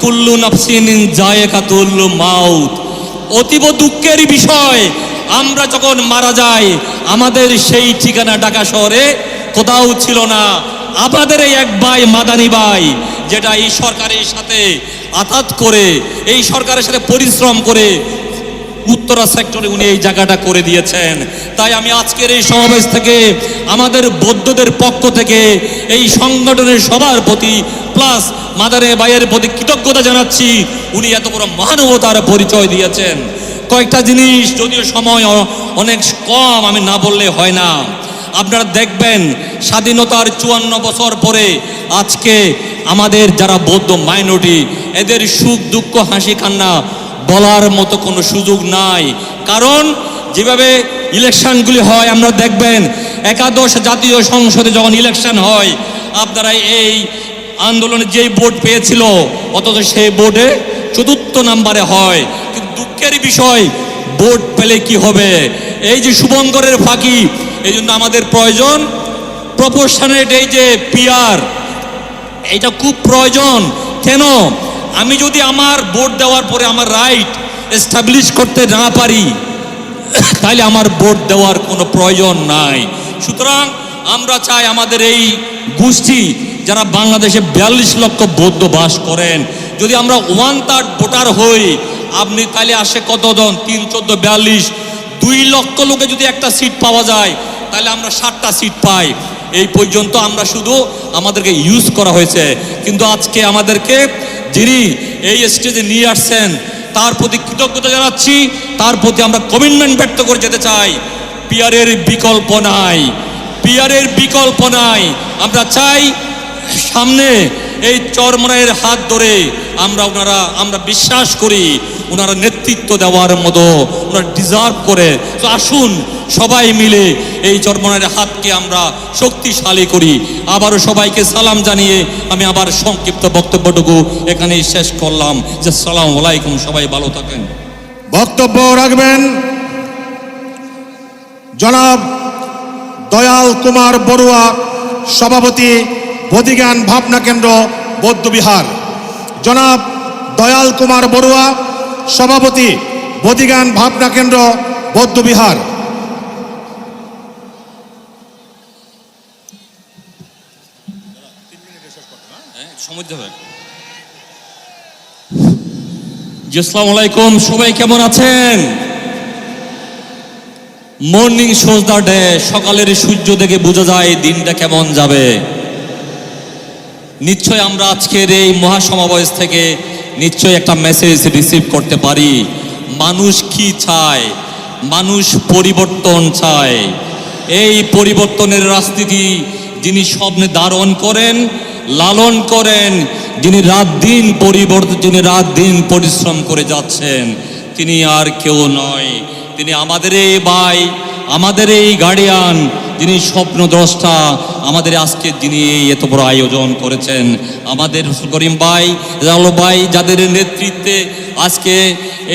কুল্লু নাফসিন যায়েকাতুল মাউত। অতীব দুঃখের বিষয়, আমরা যখন মারা যাই আমাদের সেই ঠিকানা ঢাকা শহরে কোথাও ছিল না। আমাদের এই এক ভাই মাদানী ভাই, যেটা এই সরকারের সাথে আঘাত করে, এই সরকারের সাথে পরিশ্রম করে উত্তরা সেক্টরে উনি এই জায়গাটা করে দিয়েছেন। তাই আমি আজকের এই সমাবেশ থেকে আমাদের বৌদ্ধদের পক্ষ থেকে এই সংগঠনের সবার প্রতি প্লাস মাদানী ভাইয়ের প্রতি কৃতজ্ঞতা জানাচ্ছি। উনি এত বড় মানবতার পরিচয় দিয়েছেন। কয়েকটা জিনিস, যদিও সময় অনেক কম, আমি না বললে হয় না। আপনারা দেখবেন স্বাধীনতার 54 বছর পরে আজকে আমাদের যারা বৌদ্ধ মাইনরিটি, এদের সুখ দুঃখ হাসি কান্না বলার মতো কোনো সুযোগ নাই। কারণ যেভাবে ইলেকশনগুলি হয়, আমরা দেখবেন একাদশ জাতীয় সংসদে যখন ইলেকশন হয়, আপনারা এই আন্দোলনে যেই ভোট পেয়েছিল অথচ সেই ভোটে 4র্থ নাম্বারে হয়। কিন্তু দুঃখের বিষয়, ভোট পেলে কি হবে? এই যে শুভঙ্করের ফাঁকি, এই জন্য আমাদের প্রয়োজন প্রপোর্শনেট, এই যে পিআর, এটা খুব প্রয়োজন। কেন? আমি যদি আমার ভোট দেওয়ার পরে আমার রাইট এস্টাবলিশ করতে না পারি, তাহলে আমার ভোট দেওয়ার কোনো প্রয়োজন নাই। সুতরাং আমরা চাই আমাদের এই গোষ্ঠী, যারা বাংলাদেশে 42 লক্ষ বৌদ্ধ বাস করেন, যদি আমরা 1/3 ভোটার হই, আপনি তাহলে আসে কতজন? 3, 14, 42, 2 লক্ষ লোকে যদি একটা সিট পাওয়া যায়, তাহলে আমরা 7টা সিট পাই। এই পর্যন্ত আমরা শুধু আমাদেরকে ইউজ করা হয়েছে। কিন্তু আজকে আমাদেরকে যিনি এই স্টেজে নিয়ে আসছেন, তার প্রতি কৃতজ্ঞতা জানাচ্ছি। তার প্রতি আমরা কমিটমেন্ট ব্যক্ত করে যেতে চাই। পিআরের বিকল্প নাই, পিআরের বিকল্প নাই। আমরা চাই সামনে এই চরমনাইয়ের হাত ধরে আমরা বিশ্বাস করি ওনারা নেতৃত্ব দেওয়ার মতো ওনারা ডিজার্ভ করে। তো আসুন সবাই মিলে এই চরমনাইয়ের হাতকে আমরা শক্তিশালী করি। আবারও সবাইকে সালাম জানিয়ে আমি আবার সংক্ষিপ্ত বক্তব্যটুকু এখানেই শেষ করলাম। যে আসসালামু আলাইকুম, সবাই ভালো থাকেন। বক্তব্য রাখবেন জনাব দয়াল কুমার বড়ুয়া, সভাপতি বোধিজ্ঞান ভাবনা কেন্দ্র বৌদ্ধবিহার। জনাব দয়াল কুমার বড়ুয়া, সভাপতি বোধিজ্ঞান ভাবনা কেন্দ্র বৌদ্ধবিহার। আসসালামু আলাইকুম, সবাই কেমন আছেন? মর্নিং শোজ দ্য ডে, সকালের সূর্য দেখে বোঝা যায় দিনটা কেমন যাবে। নিশ্চয় আমরা আজকের এই মহাসমাবেশ থেকে নিশ্চয় একটা মেসেজ রিসিভ করতে পারি। মানুষ কি চায়? মানুষ পরিবর্তন চায়। এই পরিবর্তনের রাজনীতি যিনি স্বপ্নে ধারণ করেন, লালন করেন, যিনি রাত দিন পরিশ্রম করে যাচ্ছেন, তিনি আর কেউ নয়। তিনি আমাদের এই ভাই, আমাদের এই গার্ডিয়ান, যিনি স্বপ্নদ্রষ্টা, আমাদের আজকে যিনি এত বড় আয়োজন করেছেন, আমাদের করিম ভাই, জালাল ভাই, যাদের নেতৃত্বে আজকে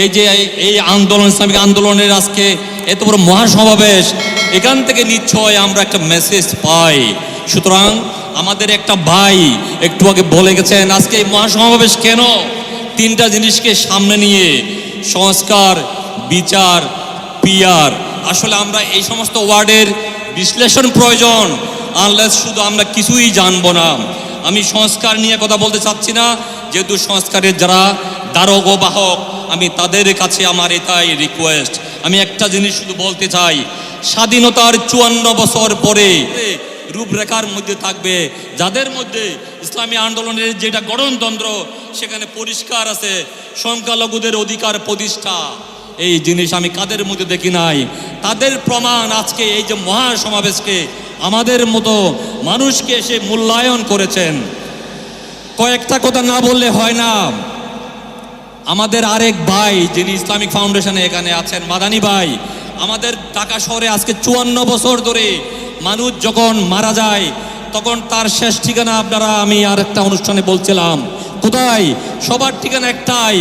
এই যে এই আন্দোলন, ইসলামিক আন্দোলনের আজকে এত বড় মহাসমাবেশ, এখান থেকে নিশ্চয় আমরা একটা মেসেজ পাই। সুতরাং আমাদের একটা ভাই একটু আগে বলে গেছেন আজকে এই মহাসমাবেশ কেন? 3টা জিনিসকে সামনে নিয়ে, সংস্কার, বিচার, পিআর। আসলে আমরা এই সমস্ত ওয়ার্ডের বিশ্লেষণ প্রয়োজন, আনলেস শুধু আমরা কিছুই জানবো না। আমি সংস্কার নিয়ে কথা বলতে চাচ্ছি না, যেহেতু সংস্কারের যারা ধারক ও বাহক, আমি তাদের কাছে আমার এটাই রিকোয়েস্ট। আমি একটা জিনিস শুধু বলতে চাই, স্বাধীনতার 54 বছর পরে রূপরেখার মধ্যে থাকবে, যাদের মধ্যে ইসলামী আন্দোলনের যেটা গণতন্ত্র, সেখানে পরিষ্কার আছে সংখ্যালঘুদের অধিকার প্রতিষ্ঠা। এই জিনিস আমি কাদের মধ্যে দেখি নাই, তাদের প্রমাণ আজকে এই যে মহাসমাবেশকে আমাদের মতো মানুষকে এসে মূল্যায়ন করেছেন। কয়েকটা কথা না বললে হয় না। আমাদের আরেক ভাই যিনি ইসলামিক ফাউন্ডেশনে এখানে আছেন, মাদানী ভাই, আমাদের ঢাকা শহরে আজকে 54 বছর ধরে মানুষ যখন মারা যায় তখন তার শেষ ঠিকানা, আপনারা আমি আর একটা অনুষ্ঠানে বলছিলাম, কোথায়? সবার ঠিকানা একটাই,